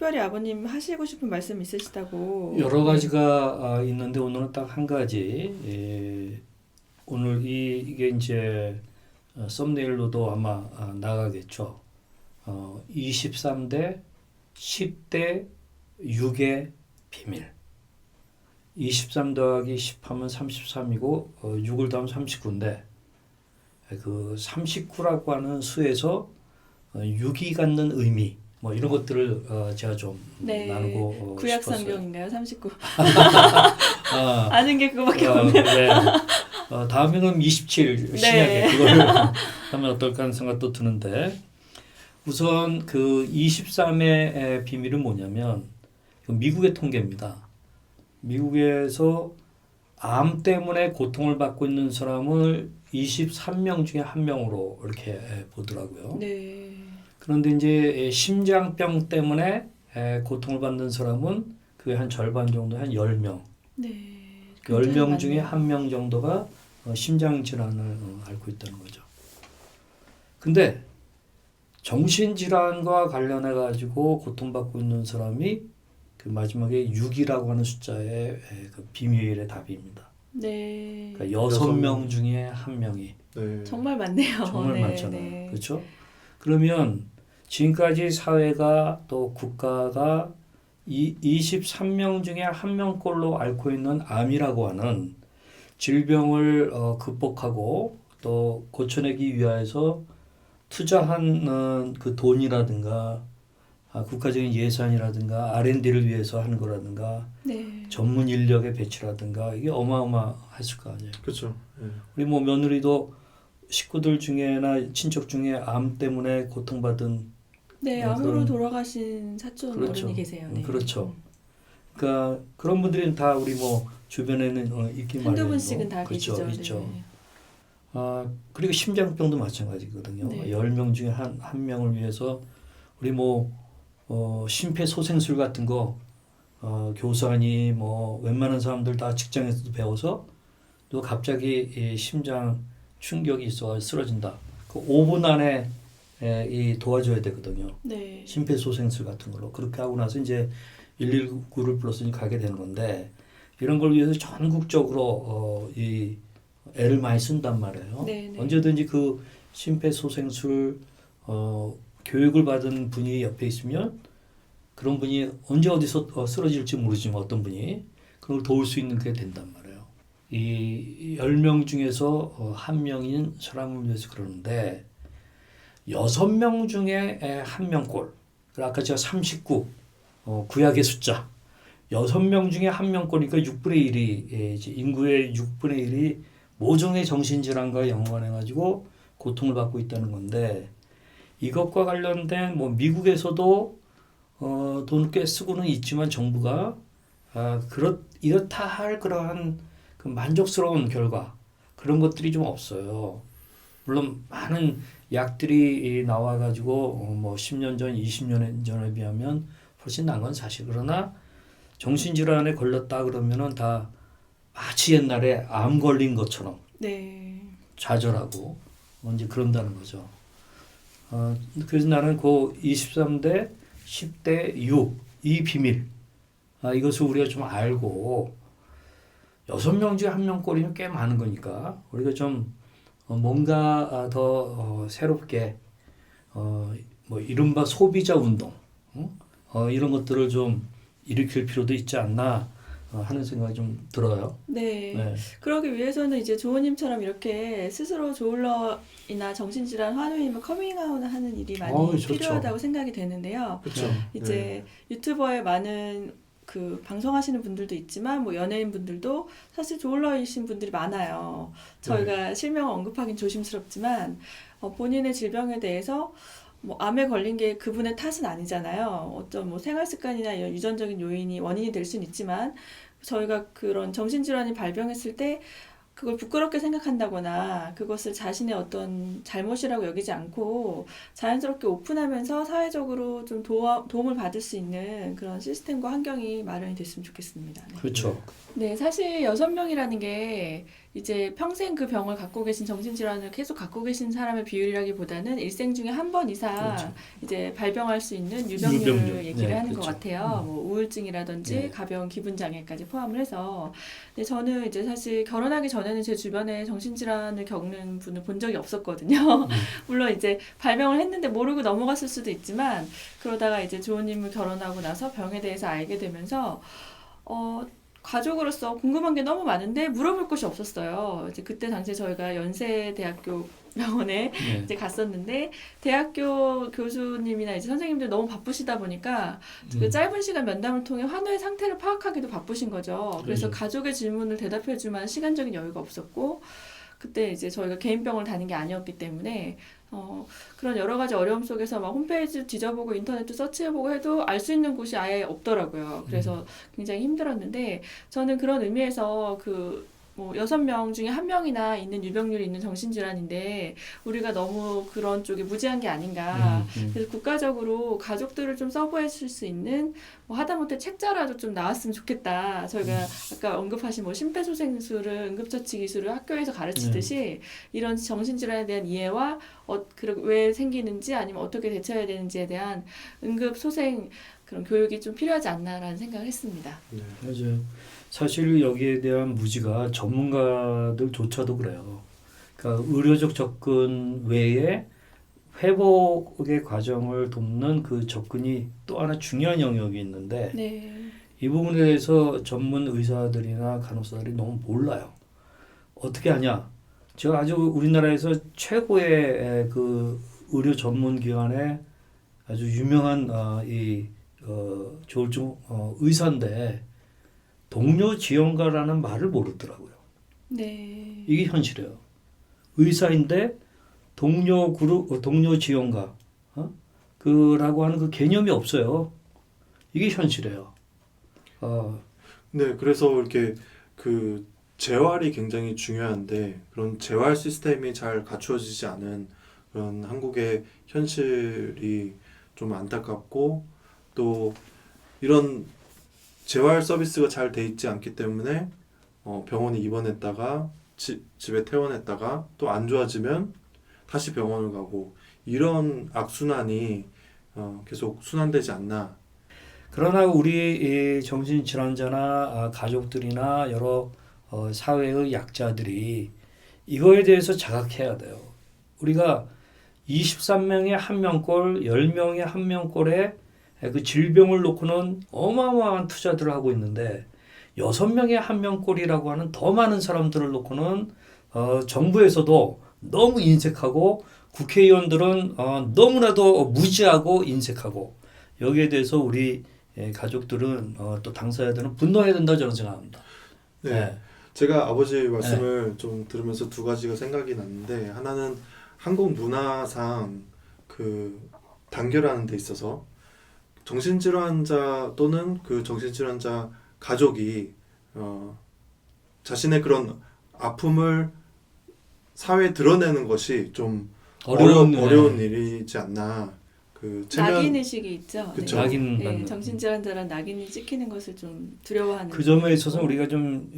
특별히 아버님 하시고 싶은 말씀 있으시다고. 여러 가지가 있는데 오늘은 딱 한 가지. 오늘 이게 이제 썸네일로도 아마 나가겠죠. 23대 10대 6의 비밀. 23 더하기 10 하면 33이고 6을 더하면 39인데 그 39라고 하는 수에서 6이 갖는 의미 뭐 이런 것들을 제가 좀 네. 나누고 구약 싶었어요. 성경인가요? 39. 아, 아는 게 그거밖에 없네요. 네. 다음에는 27 신약에 그걸 하면 어떨까 하는 생각도 드는데 우선 그 23의 비밀은 뭐냐면 미국의 통계입니다. 미국에서 암 때문에 고통을 받고 있는 사람을 23명 중에 한 명으로 이렇게 보더라고요. 네. 그런데 이제 심장병 때문에 고통을 받는 사람은 그게 한 절반 정도, 한 10명. 네. 10명 중에 한 명 정도가 심장 질환을 앓고 있다는 거죠. 근데 정신질환과 관련해 가지고 고통받고 있는 사람이 그 마지막에 6이라고 하는 숫자의 그 비밀의 답입니다. 네. 그러니까 6명 중에 한 명이 네. 정말 많네요. 정말 네, 많잖아요. 네. 그렇죠? 그러면 지금까지 사회가 또 국가가 이 23명 중에 한 명꼴로 앓고 있는 암이라고 하는 질병을 극복하고 또 고쳐내기 위해서 투자한 그 돈이라든가 국가적인 예산이라든가 R&D를 위해서 하는 거라든가 네. 전문 인력의 배치라든가 이게 어마어마했을 거 아니에요. 그렇죠. 네. 우리 뭐 며느리도 식구들 중에나 친척 중에 암 때문에 고통받은 네, 암으로 돌아가신 사촌 그렇죠. 어른이 계세요. 네. 그렇죠. 그러니까 그런 분들은 다 우리 뭐 주변에는 있기 마련이고 한두 분씩은 다 그렇죠, 계시죠. 있죠. 네. 그리고 심장병도 마찬가지거든요. 네. 10명 중에 한 명을 위해서 우리 뭐 심폐소생술 같은 거 교사니 뭐 웬만한 사람들 다 직장에서도 배워서 또 갑자기 이 심장 충격이 있어 쓰러진다. 그 5분 안에 이 도와줘야 되거든요. 네. 심폐소생술 같은 걸로 그렇게 하고 나서 이제 119를 불러서 가게 되는 건데 이런 걸 위해서 전국적으로 이 애를 많이 쓴단 말이에요. 네, 네. 언제든지 그 심폐소생술 교육을 받은 분이 옆에 있으면 그런 분이 언제 어디서 쓰러질지 모르지만 어떤 분이 그걸 도울 수 있는 게 된단 말이에요. 이 10명 중에서 한 명인 사람을 위해서 그러는데 6명 중에 한 명꼴. 아까 제가 39 구약의 숫자. 6명 중에 한 명꼴이니까 6분의 1이 이제 인구의 6분의 1이 모종의 정신질환과 연관해가지고 고통을 받고 있다는 건데 이것과 관련된 뭐 미국에서도 돈 꽤 쓰고는 있지만 정부가 이렇다 할 그러한 그 만족스러운 결과 그런 것들이 좀 없어요. 물론 많은 약들이 나와가지고 뭐 10년 전, 20년 전에 비하면 훨씬 나은 건 사실. 그러나 정신질환에 걸렸다 그러면은 다 마치 옛날에 암 걸린 것처럼 네. 좌절하고 이제 그런다는 거죠. 그래서 나는 그 23대 10대 6 이 비밀 이것을 우리가 좀 알고 6명 중에 한 명꼴이면 꽤 많은 거니까 우리가 좀 뭔가 더 새롭게 뭐 이른바 소비자 운동 이런 것들을 좀 일으킬 필요도 있지 않나 하는 생각이 좀 들어요. 네. 네. 그러기 위해서는 이제 조원님처럼 이렇게 스스로 조울러이나 정신질환 환우임을 커밍아웃 하는 일이 많이 좋죠. 필요하다고 생각이 되는데요. 그렇죠. 이제 유튜버에 많은 그 방송하시는 분들도 있지만 뭐 연예인 분들도 사실 조울러이신 분들이 많아요. 저희가 실명을 언급하긴 조심스럽지만 본인의 질병에 대해서 뭐 암에 걸린 게 그분의 탓은 아니잖아요. 어떤 뭐 생활 습관이나 이런 유전적인 요인이 원인이 될 수는 있지만 저희가 그런 정신질환이 발병했을 때 그걸 부끄럽게 생각한다거나 그것을 자신의 어떤 잘못이라고 여기지 않고 자연스럽게 오픈하면서 사회적으로 좀 도움을 받을 수 있는 그런 시스템과 환경이 마련이 됐으면 좋겠습니다. 네. 그렇죠. 네, 사실 6명이라는 게 이제 평생 그 병을 갖고 계신 정신질환을 계속 갖고 계신 사람의 비율이라기보다는 일생 중에 한 번 이상 그렇죠. 이제 발병할 수 있는 유병률 유병률. 얘기를 네, 하는 그렇죠. 것 같아요. 뭐 우울증이라든지 네. 가벼운 기분 장애까지 포함을 해서. 근데 저는 이제 사실 결혼하기 전에는 제 주변에 정신질환을 겪는 분을 본 적이 없었거든요. 물론 이제 발병을 했는데 모르고 넘어갔을 수도 있지만 그러다가 이제 조은님을 결혼하고 나서 병에 대해서 알게 되면서 가족으로서 궁금한 게 너무 많은데 물어볼 곳이 없었어요. 이제 그때 당시에 저희가 연세대학교 병원에 네. 이제 갔었는데 대학교 교수님이나 이제 선생님들 너무 바쁘시다 보니까 그 짧은 시간 면담을 통해 환우의 상태를 파악하기도 바쁘신 거죠. 그래서 그렇죠. 가족의 질문을 대답해 줄 만한 시간적인 여유가 없었고 그때 이제 저희가 개인병을 다닌 게 아니었기 때문에 그런 여러 가지 어려움 속에서 막 홈페이지 뒤져보고 인터넷도 서치해보고 해도 알 수 있는 곳이 아예 없더라고요. 그래서 굉장히 힘들었는데 저는 그런 의미에서 뭐 6명 중에 1명이나 있는 유병률이 있는 정신질환인데 우리가 너무 그런 쪽에 무지한 게 아닌가. 그래서 국가적으로 가족들을 좀 서브해줄 수 있는 뭐 하다못해 책자라도 좀 나왔으면 좋겠다. 저희가 아까 언급하신 뭐 심폐소생술을 응급처치 기술을 학교에서 가르치듯이 이런 정신질환에 대한 이해와 왜 생기는지 아니면 어떻게 대처해야 되는지에 대한 응급소생 그런 교육이 좀 필요하지 않나라는 생각을 했습니다. 네. 맞아요. 사실 여기에 대한 무지가 전문가들조차도 그래요. 그러니까 의료적 접근 외에 회복의 과정을 돕는 그 접근이 또 하나 중요한 영역이 있는데 네. 이 부분에 대해서 전문 의사들이나 간호사들이 너무 몰라요. 어떻게 하냐? 제가 아주 우리나라에서 최고의 그 의료 전문 기관의 아주 유명한 조울증 의사인데 동료 지원가라는 말을 모르더라고요. 네. 이게 현실이에요. 의사인데 동료 지원가, 그라고 하는 그 개념이 없어요. 이게 현실이에요. 네, 그래서 이렇게 그 재활이 굉장히 중요한데 그런 재활 시스템이 잘 갖추어지지 않은 그런 한국의 현실이 좀 안타깝고 또 이런 재활 서비스가 잘 돼 있지 않기 때문에 병원에 입원했다가 집에 퇴원했다가 또 안 좋아지면 다시 병원을 가고 이런 악순환이 계속 순환되지 않나. 그러나 우리 이 정신질환자나 가족들이나 여러 사회의 약자들이 이거에 대해서 자각해야 돼요. 우리가 23명에 1명꼴, 10명에 1명꼴의 그 질병을 놓고는 어마어마한 투자들을 하고 있는데 6명에 1명꼴이라고 하는 더 많은 사람들을 놓고는 정부에서도 너무 인색하고 국회의원들은 너무나도 무지하고 인색하고 여기에 대해서 우리 가족들은 또 당사자들은 분노해야 된다고 저는 생각합니다. 네. 네. 제가 아버지 말씀을 좀 들으면서 두 가지가 생각이 났는데 하나는 한국 문화상 그 단결하는 데 있어서 정신질환자 또는 그 정신질환자 가족이 자신의 그런 아픔을 사회에 드러내는 것이 좀 어려운 일이지 않나. 그 낙인 의식이 있죠. 그쵸. 네. 낙인 네, 받는. 정신질환자란 낙인이 찍히는 것을 좀 두려워하는. 그 점에 있어서 우리가 좀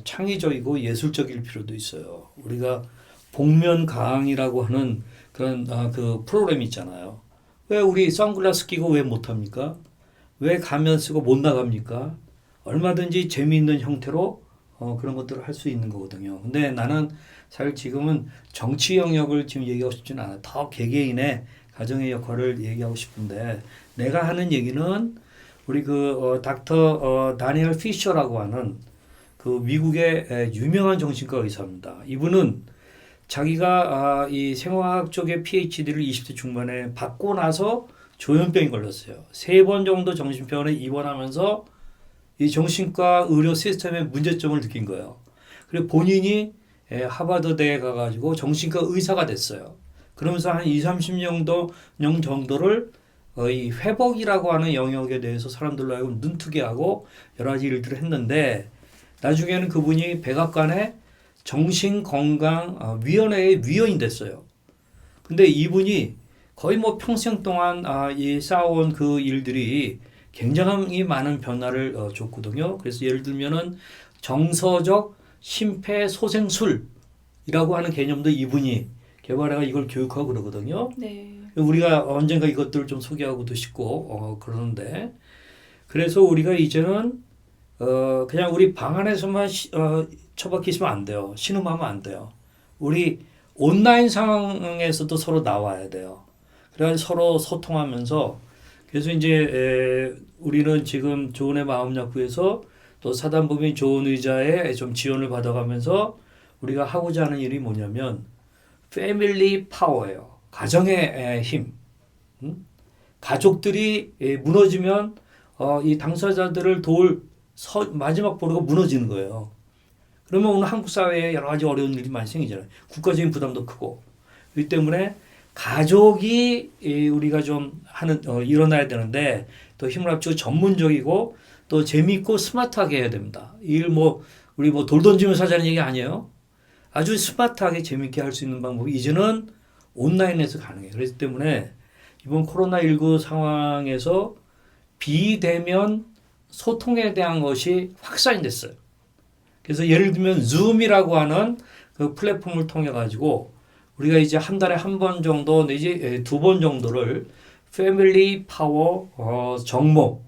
창의적이고 예술적일 필요도 있어요. 우리가 복면가왕이라고 하는 그런 그 프로그램 있잖아요. 왜 우리 선글라스 끼고 왜 못합니까? 왜 가면 쓰고 못 나갑니까? 얼마든지 재미있는 형태로 그런 것들을 할 수 있는 거거든요. 근데 나는 사실 지금은 정치 영역을 지금 얘기하고 싶지는 않아요. 더 개개인의 가정의 역할을 얘기하고 싶은데 내가 하는 얘기는 우리 닥터 다니엘 피셔라고 하는 그 미국의 유명한 정신과 의사입니다. 이분은 자기가 이 생화학 쪽의 PhD를 20대 중반에 받고 나서 조현병이 걸렸어요. 3번 정도 정신병원에 입원하면서 이 정신과 의료 시스템의 문제점을 느낀 거예요. 그리고 본인이 하버드대에 가가지고 정신과 의사가 됐어요. 그러면서 한 20-30년 정도를 이 회복이라고 하는 영역에 대해서 사람들로 하여금 눈뜨게 하고 여러 가지 일들을 했는데 나중에는 그분이 백악관의 정신건강위원회의 위원이 됐어요. 근데 이분이 거의 뭐 평생 동안 이 쌓아온 그 일들이 굉장히 많은 변화를 줬거든요. 그래서 예를 들면은 정서적 심폐소생술이라고 하는 개념도 이분이 개발해가 이걸 교육하고 그러거든요. 네. 우리가 언젠가 이것들을 좀 소개하고도 싶고 그러는데 그래서 우리가 이제는 그냥 우리 방 안에서만 처박혀 있으면 안 돼요. 신음하면 안 돼요. 우리 온라인 상황에서도 서로 나와야 돼요. 그래야 서로 소통하면서 그래서 이제 우리는 지금 조은의 마음약국에서 또 사단법인 좋은 의자에 좀 지원을 받아가면서 우리가 하고자 하는 일이 뭐냐면 패밀리 파워예요. 가정의 힘. 가족들이 무너지면 이 당사자들을 도울 마지막 보루가 무너지는 거예요. 그러면 오늘 한국 사회에 여러 가지 어려운 일이 많이 생기잖아요. 국가적인 부담도 크고. 그렇기 때문에 가족이 우리가 좀 일어나야 되는데 또 힘을 합치고 전문적이고 또 재미있고 스마트하게 해야 됩니다. 우리 돌 던지면서 하자는 얘기 아니에요. 아주 스마트하게 재미있게 할 수 있는 방법이 이제는 온라인에서 가능해요. 그렇기 때문에 이번 코로나19 상황에서 비대면 소통에 대한 것이 확산이 됐어요. 그래서 예를 들면 줌이라고 하는 그 플랫폼을 통해 가지고 우리가 이제 한 달에 한 번 정도 내지 두 번 정도를 패밀리 파워 정모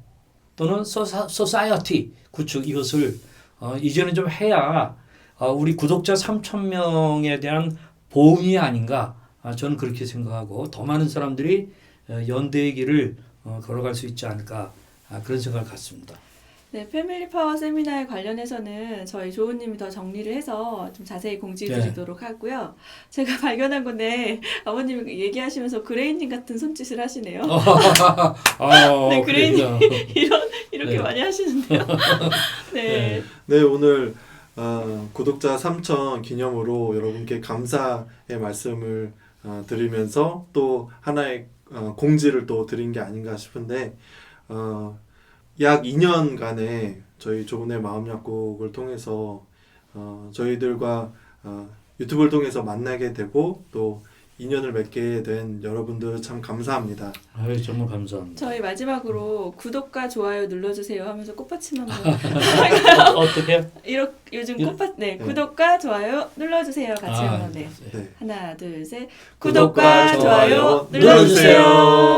또는 소사이어티 구축 이것을 이제는 좀 해야 우리 구독자 3,000명에 대한 보응이 아닌가 저는 그렇게 생각하고 더 많은 사람들이 연대의 길을 걸어갈 수 있지 않을까 그런 생각을 갖습니다. 네, 패밀리 파워 세미나에 관련해서는 저희 조은님이 더 정리를 해서 좀 자세히 공지해 드리도록 하고요. 제가 발견한 건데 아버님이 얘기하시면서 그레이님 같은 손짓을 하시네요. 네, 그레이님 이렇게 네. 많이 하시는데요. 네. 네, 오늘 구독자 3,000 기념으로 여러분께 감사의 말씀을 드리면서 또 하나의 공지를 또 드린 게 아닌가 싶은데 약 2년간의 저희 조은의 마음약국을 통해서 저희들과 유튜브를 통해서 만나게 되고 또 인연을 맺게 된 여러분들 참 감사합니다. 정말 감사합니다. 저희 마지막으로 구독과 좋아요 눌러주세요 하면서 꽃받침 한번 어떻게? 요즘 구독과 좋아요 눌러주세요 같이 한번 네. 네. 하나 둘 셋 구독과 좋아요 눌러주세요.